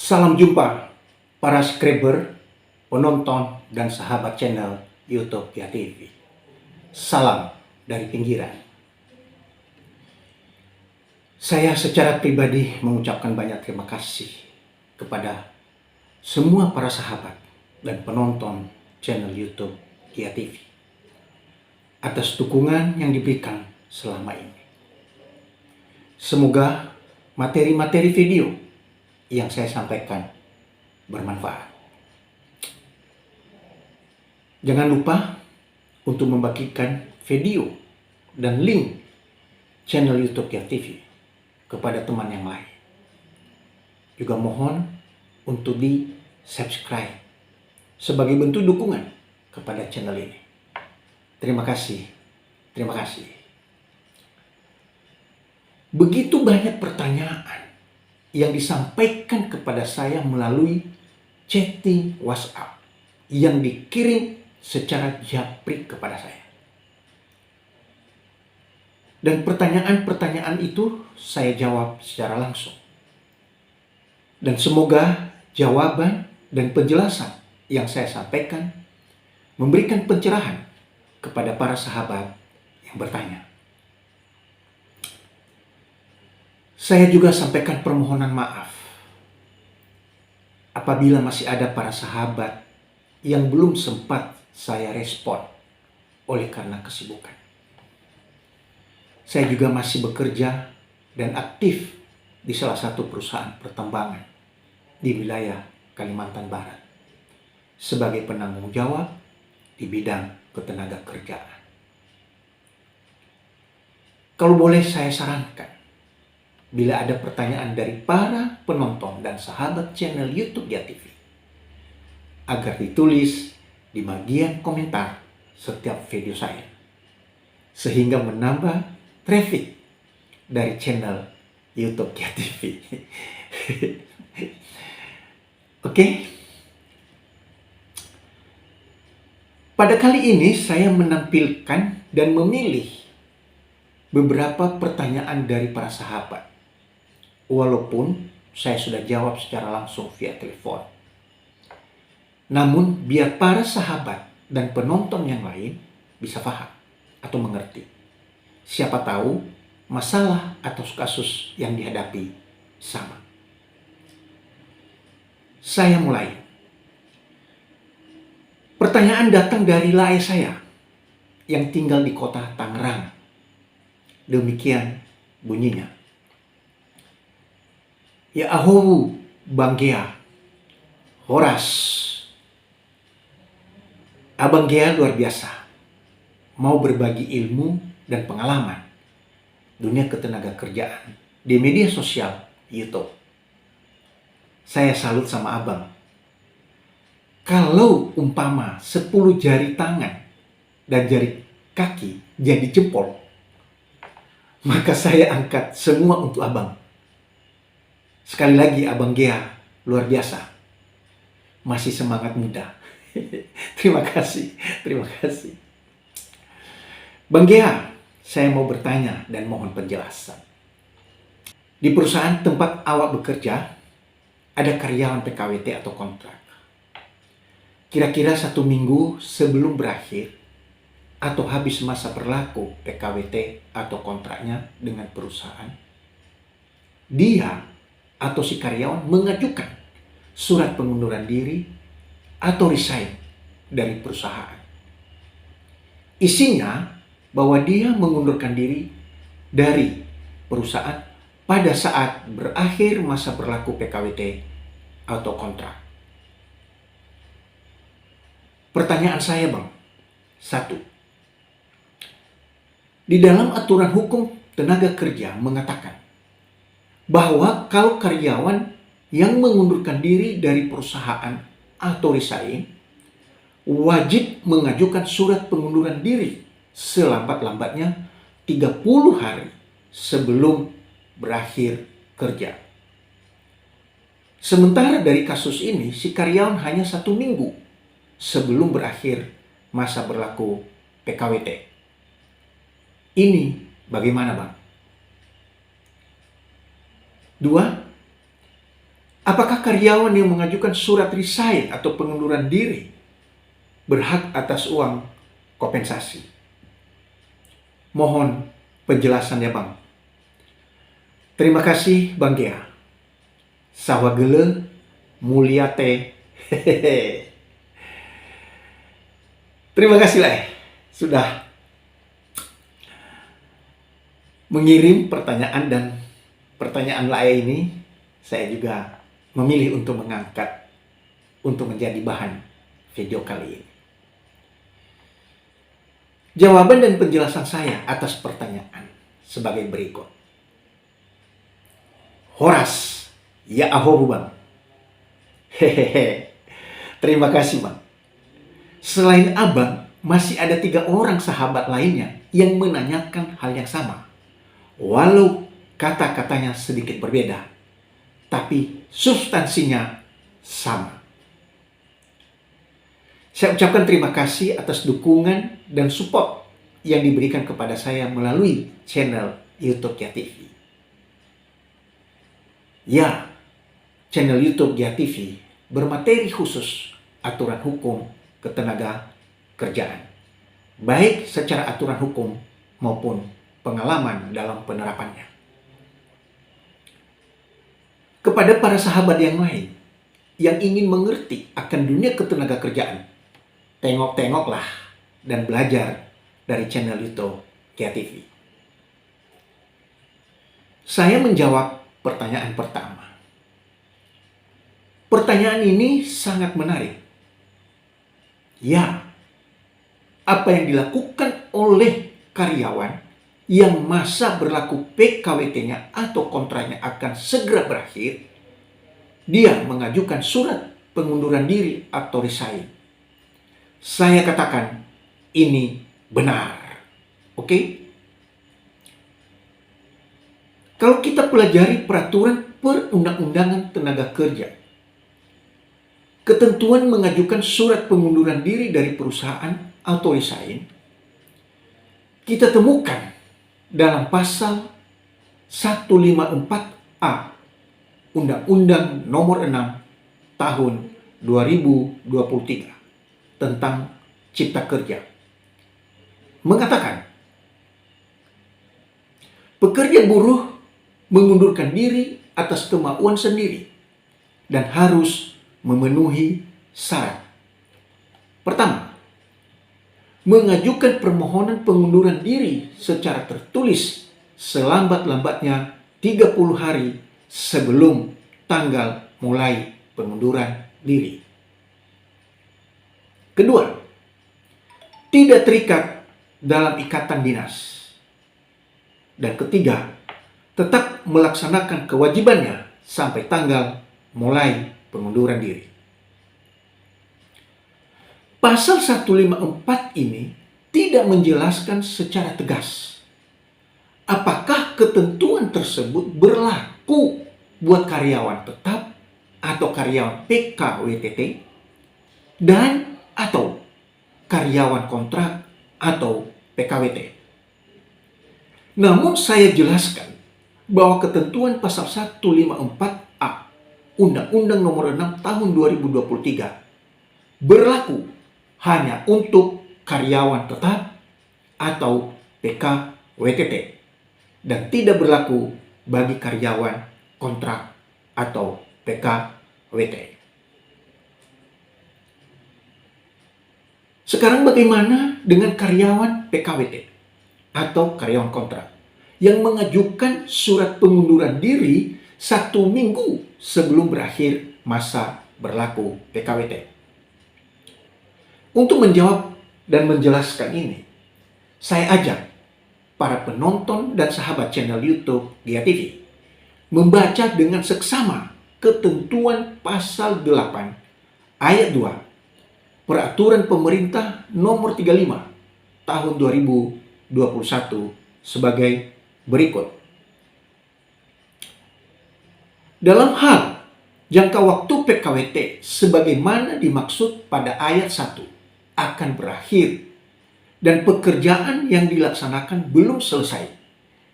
Salam jumpa para subscriber, penonton, dan sahabat channel YouTube Kia TV. Salam dari pinggiran. Saya secara pribadi mengucapkan banyak terima kasih kepada semua para sahabat dan penonton channel YouTube Kia TV atas dukungan yang diberikan selama ini. Semoga materi-materi video yang saya sampaikan bermanfaat. Jangan lupa untuk membagikan video dan link channel YouTube Kia TV kepada teman yang lain. Juga mohon untuk di-subscribe sebagai bentuk dukungan kepada channel ini. Terima kasih. Terima kasih. Begitu banyak pertanyaan yang disampaikan kepada saya melalui chatting WhatsApp yang dikirim secara japri kepada saya. Dan pertanyaan-pertanyaan itu saya jawab secara langsung. Dan semoga jawaban dan penjelasan yang saya sampaikan memberikan pencerahan kepada para sahabat yang bertanya. Saya juga sampaikan permohonan maaf apabila masih ada para sahabat yang belum sempat saya respon oleh karena kesibukan. Saya juga masih bekerja dan aktif di salah satu perusahaan pertambangan di wilayah Kalimantan Barat sebagai penanggung jawab di bidang ketenagakerjaan. Kalau boleh saya sarankan, bila ada pertanyaan dari para penonton dan sahabat channel YouTube Kia TV, agar ditulis di bagian komentar setiap video saya, sehingga menambah traffic dari channel YouTube Kia TV. Oke. Pada kali ini saya menampilkan dan memilih beberapa pertanyaan dari para sahabat. Walaupun saya sudah jawab secara langsung via telepon. Namun biar para sahabat dan penonton yang lain bisa paham atau mengerti. Siapa tahu masalah atau kasus yang dihadapi sama. Saya mulai. Pertanyaan datang dari lae saya yang tinggal di kota Tangerang. Demikian bunyinya. Ya ahu Bang Gia, Horas. Abang Gia luar biasa. Mau berbagi ilmu dan pengalaman dunia ketenagakerjaan di media sosial YouTube. Saya salut sama abang. Kalau umpama 10 jari tangan dan jari kaki jadi jempol, maka saya angkat semua untuk abang. Sekali lagi Abang Gia luar biasa. Masih semangat muda. Terima kasih. Terima kasih. Bang Gia, saya mau bertanya dan mohon penjelasan. Di perusahaan tempat awak bekerja, ada karyawan PKWT atau kontrak. Kira-kira 1 minggu sebelum berakhir atau habis masa berlaku PKWT atau kontraknya dengan perusahaan, dia atau si karyawan mengajukan surat pengunduran diri atau resign dari perusahaan. Isinya bahwa dia mengundurkan diri dari perusahaan pada saat berakhir masa berlaku PKWT atau kontrak. Pertanyaan saya, Bang. 1. Di dalam aturan hukum tenaga kerja mengatakan bahwa kalau karyawan yang mengundurkan diri dari perusahaan atau resign wajib mengajukan surat pengunduran diri selambat-lambatnya 30 hari sebelum berakhir kerja. Sementara dari kasus ini, si karyawan hanya 1 minggu sebelum berakhir masa berlaku PKWT. Ini bagaimana, Bang? 2. Apakah karyawan yang mengajukan surat resign atau pengunduran diri berhak atas uang kompensasi? Mohon penjelasannya, Bang. Terima kasih, Bang Gia. Sawagele muliate. Hehehe. Terima kasih lah sudah mengirim pertanyaan, dan pertanyaan lain ini saya juga memilih untuk mengangkat untuk menjadi bahan video kali ini. Jawaban dan penjelasan saya atas pertanyaan sebagai berikut. Horas, ya ahobu, Bang. Hehehe. Terima kasih, Bang. Selain Abang, masih ada 3 orang sahabat lainnya yang menanyakan hal yang sama. Walau kata-katanya sedikit berbeda, tapi substansinya sama. Saya ucapkan terima kasih atas dukungan dan support yang diberikan kepada saya melalui channel YouTube Gia TV. Ya, channel YouTube Gia TV bermateri khusus aturan hukum ketenaga kerjaan, baik secara aturan hukum maupun pengalaman dalam penerapannya. Kepada para sahabat yang lain yang ingin mengerti akan dunia ketenaga kerjaan, tengok-tengoklah dan belajar dari channel YouTube Gia TV. Saya menjawab pertanyaan pertama. Pertanyaan ini sangat menarik. Ya, apa yang dilakukan oleh karyawan yang masa berlaku PKWT-nya atau kontraknya akan segera berakhir, dia mengajukan surat pengunduran diri atau resign. Saya katakan ini benar. Oke? Kalau kita pelajari peraturan perundang-undangan tenaga kerja, ketentuan mengajukan surat pengunduran diri dari perusahaan atau resign, kita temukan dalam pasal 154A Undang-Undang Nomor 6 Tahun 2023 tentang Cipta Kerja. Mengatakan, pekerja buruh mengundurkan diri atas kemauan sendiri dan harus memenuhi syarat. Pertama, mengajukan permohonan pengunduran diri secara tertulis selambat-lambatnya 30 hari sebelum tanggal mulai pengunduran diri. Kedua, tidak terikat dalam ikatan dinas. Dan ketiga, tetap melaksanakan kewajibannya sampai tanggal mulai pengunduran diri. Pasal 154 ini tidak menjelaskan secara tegas apakah ketentuan tersebut berlaku buat karyawan tetap atau karyawan PKWTT dan atau karyawan kontrak atau PKWT. Namun saya jelaskan bahwa ketentuan pasal 154A Undang-Undang Nomor 6 Tahun 2023 berlaku hanya untuk karyawan tetap atau PKWTT dan tidak berlaku bagi karyawan kontrak atau PKWT. Sekarang bagaimana dengan karyawan PKWT atau karyawan kontrak yang mengajukan surat pengunduran diri 1 minggu sebelum berakhir masa berlaku PKWT? Untuk menjawab dan menjelaskan ini, saya ajak para penonton dan sahabat channel YouTube Gia TV membaca dengan seksama ketentuan pasal 8 ayat 2 Peraturan Pemerintah Nomor 35 Tahun 2021 sebagai berikut. Dalam hal jangka waktu PKWT sebagaimana dimaksud pada ayat 1 akan berakhir dan pekerjaan yang dilaksanakan belum selesai,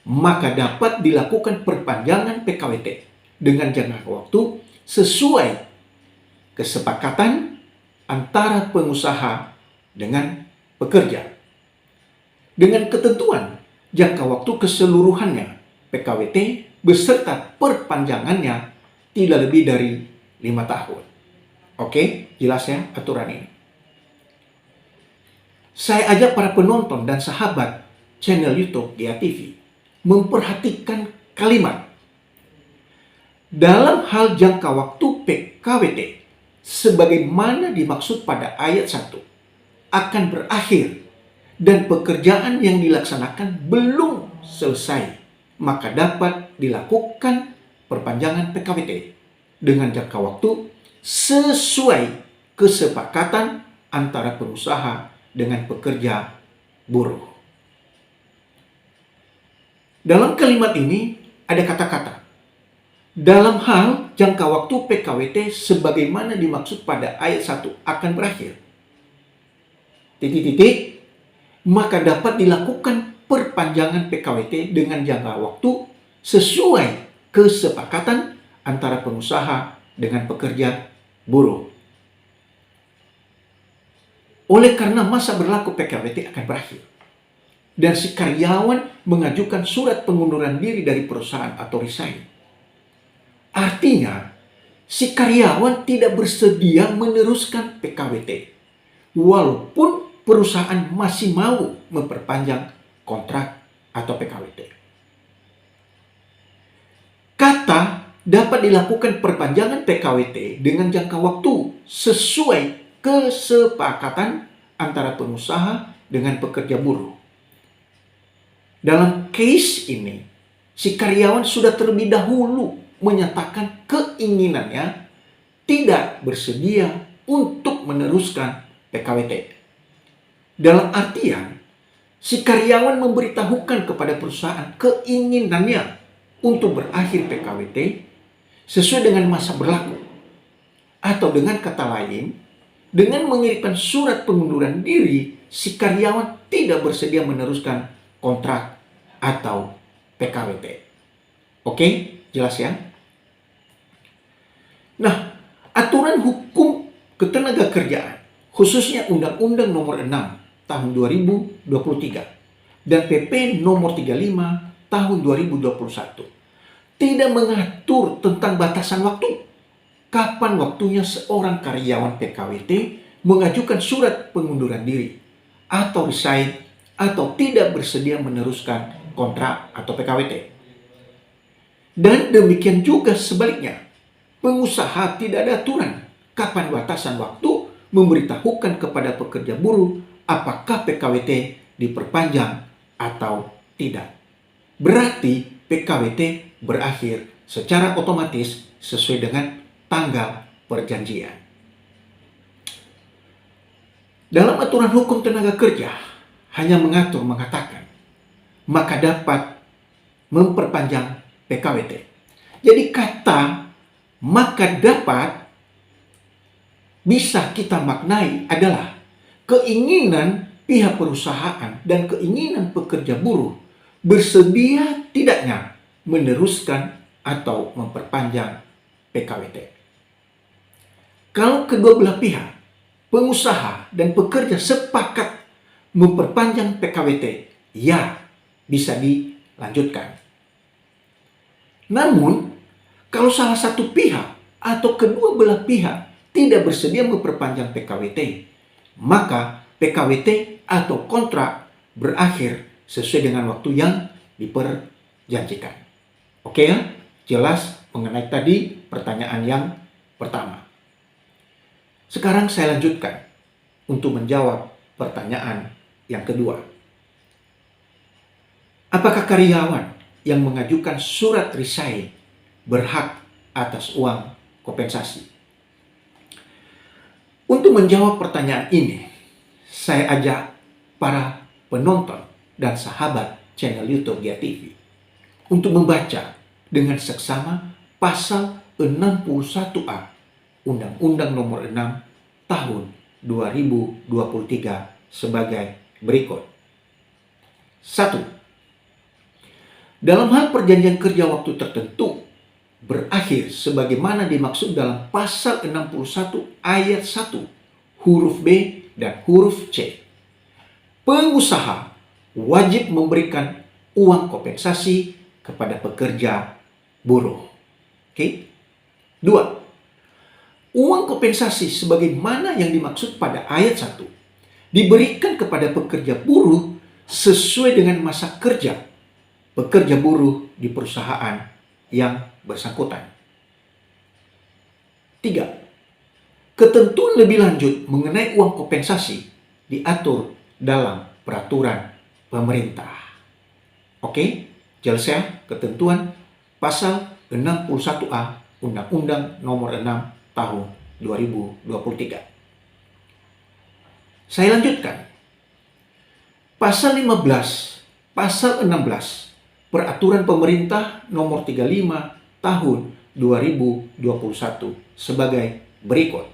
maka dapat dilakukan perpanjangan PKWT dengan jangka waktu sesuai kesepakatan antara pengusaha dengan pekerja. Dengan ketentuan jangka waktu keseluruhannya PKWT beserta perpanjangannya tidak lebih dari 5 tahun. Oke, jelas ya aturan ini. Saya ajak para penonton dan sahabat channel YouTube Gia TV memperhatikan kalimat dalam hal jangka waktu PKWT sebagaimana dimaksud pada ayat 1 akan berakhir dan pekerjaan yang dilaksanakan belum selesai, maka dapat dilakukan perpanjangan PKWT dengan jangka waktu sesuai kesepakatan antara pengusaha dengan pekerja buruh. Dalam kalimat ini ada kata-kata dalam hal jangka waktu PKWT sebagaimana dimaksud pada ayat 1 akan berakhir. Titik-titik, maka dapat dilakukan perpanjangan PKWT dengan jangka waktu sesuai kesepakatan antara pengusaha dengan pekerja buruh. Oleh karena masa berlaku PKWT akan berakhir dan si karyawan mengajukan surat pengunduran diri dari perusahaan atau resign. Artinya, si karyawan tidak bersedia meneruskan PKWT walaupun perusahaan masih mau memperpanjang kontrak atau PKWT. Kata dapat dilakukan perpanjangan PKWT dengan jangka waktu sesuai kesepakatan antara pengusaha dengan pekerja buruh. Dalam case ini, si karyawan sudah terlebih dahulu menyatakan keinginannya tidak bersedia untuk meneruskan PKWT. Dalam artian, si karyawan memberitahukan kepada perusahaan keinginannya untuk berakhir PKWT sesuai dengan masa berlaku. Atau dengan kata lain, dengan mengirimkan surat pengunduran diri, si karyawan tidak bersedia meneruskan kontrak atau PKWT. Oke, jelas ya? Nah, aturan hukum ketenagakerjaan, khususnya Undang-Undang Nomor 6 Tahun 2023 dan PP Nomor 35 Tahun 2021 tidak mengatur tentang batasan waktu. Kapan waktunya seorang karyawan PKWT mengajukan surat pengunduran diri atau resign atau tidak bersedia meneruskan kontrak atau PKWT. Dan demikian juga sebaliknya, pengusaha tidak ada aturan kapan batasan waktu memberitahukan kepada pekerja buruh apakah PKWT diperpanjang atau tidak. Berarti PKWT berakhir secara otomatis sesuai dengan tanggal perjanjian. Dalam aturan hukum tenaga kerja hanya mengatakan maka dapat memperpanjang PKWT. Jadi kata maka dapat bisa kita maknai adalah keinginan pihak perusahaan dan keinginan pekerja buruh bersedia tidaknya meneruskan atau memperpanjang PKWT. Kalau kedua belah pihak, pengusaha dan pekerja sepakat memperpanjang PKWT, ya bisa dilanjutkan. Namun, kalau salah satu pihak atau kedua belah pihak tidak bersedia memperpanjang PKWT, maka PKWT atau kontrak berakhir sesuai dengan waktu yang diperjanjikan. Oke ya? Jelas mengenai tadi pertanyaan yang pertama. Sekarang saya lanjutkan untuk menjawab pertanyaan yang kedua. Apakah karyawan yang mengajukan surat resign berhak atas uang kompensasi? Untuk menjawab pertanyaan ini, saya ajak para penonton dan sahabat channel YouTube Gia TV untuk membaca dengan seksama pasal 61A Undang-Undang Nomor 6 Tahun 2023 sebagai berikut. 1. Dalam hal perjanjian kerja waktu tertentu, berakhir sebagaimana dimaksud dalam pasal 61 ayat 1 huruf B dan huruf C. Pengusaha wajib memberikan uang kompensasi kepada pekerja buruh. Oke. 2. Uang kompensasi sebagaimana yang dimaksud pada ayat 1 diberikan kepada pekerja buruh sesuai dengan masa kerja pekerja buruh di perusahaan yang bersangkutan. 3. Ketentuan lebih lanjut mengenai uang kompensasi diatur dalam peraturan pemerintah. Oke, jelas ya ketentuan pasal 61A Undang-Undang Nomor 6 Tahun 2023. Saya lanjutkan. Pasal 15, pasal 16, Peraturan Pemerintah Nomor 35 Tahun 2021 sebagai berikut.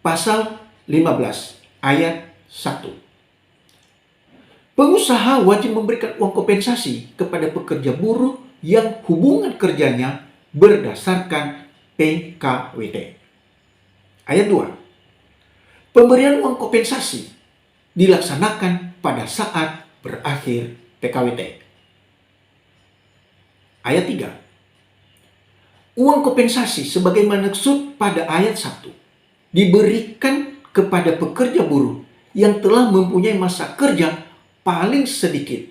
Pasal 15 ayat 1. Pengusaha wajib memberikan uang kompensasi kepada pekerja buruh yang hubungan kerjanya berdasarkan PKWT. Ayat 2. Pemberian uang kompensasi dilaksanakan pada saat berakhir PKWT. Ayat 3. Uang kompensasi sebagaimana maksud pada ayat 1 diberikan kepada pekerja buruh yang telah mempunyai masa kerja paling sedikit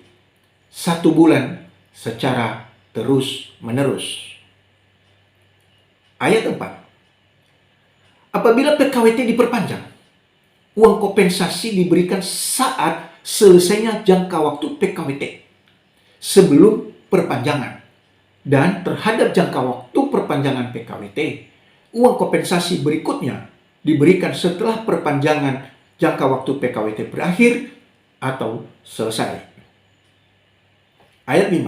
1 bulan secara terus-menerus. Ayat 4. Apabila PKWT diperpanjang, uang kompensasi diberikan saat selesainya jangka waktu PKWT sebelum perpanjangan. Dan terhadap jangka waktu perpanjangan PKWT, uang kompensasi berikutnya diberikan setelah perpanjangan jangka waktu PKWT berakhir atau selesai. Ayat 5.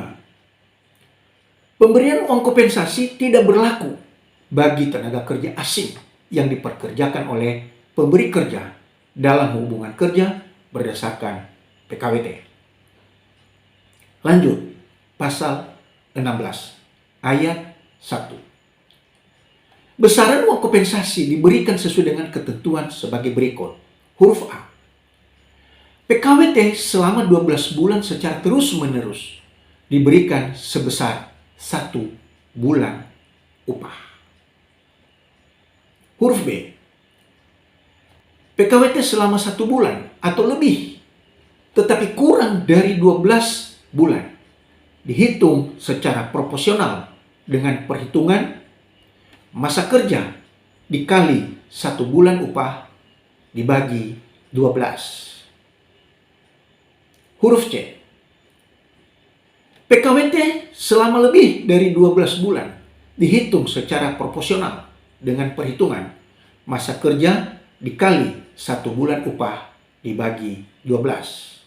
Pemberian uang kompensasi tidak berlaku bagi tenaga kerja asing yang diperkerjakan oleh pemberi kerja dalam hubungan kerja berdasarkan PKWT. Lanjut, pasal 16 ayat 1. Besaran uang kompensasi diberikan sesuai dengan ketentuan sebagai berikut. Huruf A. PKWT selama 12 bulan secara terus-menerus diberikan sebesar 1 bulan upah. Huruf B. PKWT selama 1 bulan atau lebih, tetapi kurang dari 12 bulan, dihitung secara proporsional dengan perhitungan masa kerja dikali 1 bulan upah dibagi 12. Huruf C. PKWT selama lebih dari 12 bulan dihitung secara proporsional dengan perhitungan masa kerja dikali 1 bulan upah dibagi 12.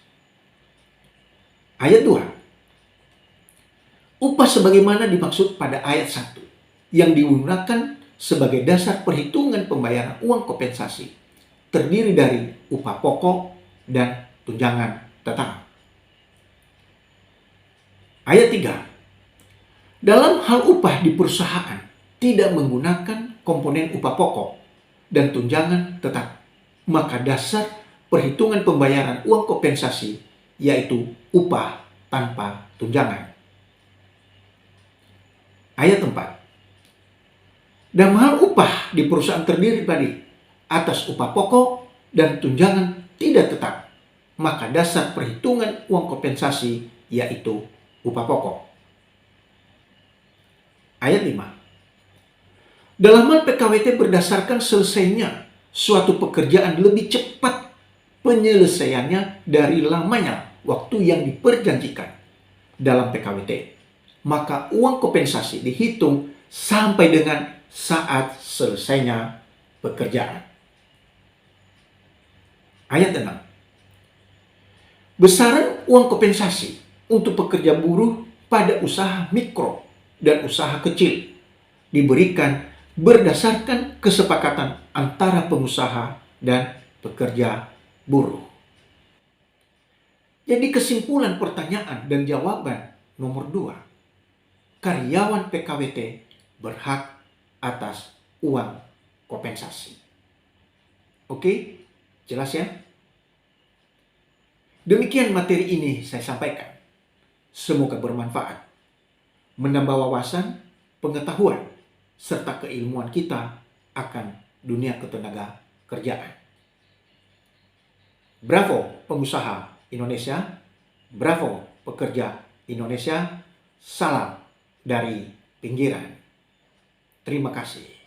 Ayat 2. Upah sebagaimana dimaksud pada ayat 1 yang digunakan sebagai dasar perhitungan pembayaran uang kompensasi terdiri dari upah pokok dan tunjangan tetap. Ayat 3. Dalam hal upah di perusahaan tidak menggunakan komponen upah pokok dan tunjangan tetap, maka dasar perhitungan pembayaran uang kompensasi yaitu upah tanpa tunjangan. Ayat 4. Dalam hal upah di perusahaan terdiri dari atas upah pokok dan tunjangan tidak tetap, maka dasar perhitungan uang kompensasi yaitu upah pokok. Ayat 5. Dalam hal PKWT berdasarkan selesainya suatu pekerjaan lebih cepat penyelesaiannya dari lamanya waktu yang diperjanjikan dalam PKWT, maka uang kompensasi dihitung sampai dengan saat selesainya pekerjaan. Ayat 6. Besaran uang kompensasi untuk pekerja buruh pada usaha mikro dan usaha kecil diberikan berdasarkan kesepakatan antara pengusaha dan pekerja buruh. Jadi kesimpulan pertanyaan dan jawaban nomor 2. karyawan PKWT berhak atas uang kompensasi. Oke, jelas ya? Demikian materi ini saya sampaikan. Semoga bermanfaat, menambah wawasan, pengetahuan, serta keilmuan kita akan dunia ketenaga kerjaan. Bravo pengusaha Indonesia, bravo pekerja Indonesia, salam dari pinggiran. Terima kasih.